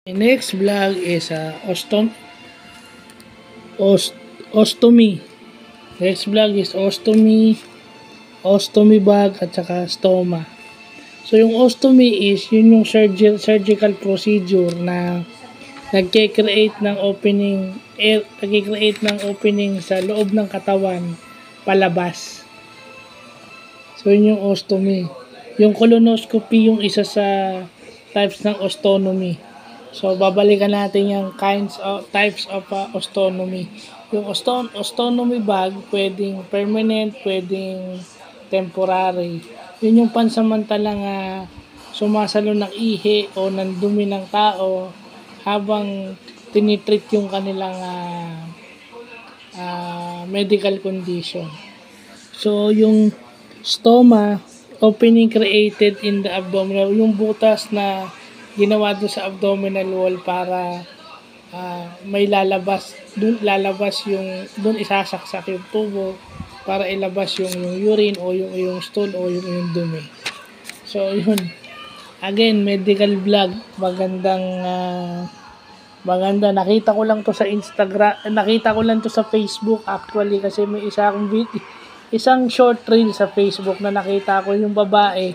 Next vlog is ostomy. Next vlog is ostomy bag at saka stoma. So yung ostomy is yun yung surgical procedure na nagke-create ng opening sa loob ng katawan palabas. So yun yung ostomy. Yung colonoscopy yung isa sa types ng ostomy. So babalikan natin yung types of ostomy. Yung ostomy bag pwedeng permanent, pwedeng temporary. Yun yung pansamantalang sumasalo ng ihi o ng dumi ng tao habang tinitreat yung kanilang medical condition. So yung stoma, opening created in the abdominal, yung butas na ginawa doon sa abdominal wall para may lalabas doon isasaksak yung tubo para ilabas yung urine o yung stool o yung dumi. So yun, again, medical vlog, maganda. Nakita ko lang to sa Instagram, nakita ko lang to sa Facebook actually, kasi may isang short reel sa Facebook na nakita ko yung babae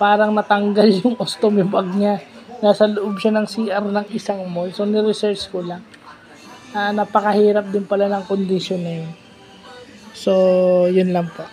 parang natanggal yung ostomy bag niya. Nasa loob siya ng CR ng isang mall. So ni-research ko lang. Napakahirap din pala ng condition na yun. So yun lang po.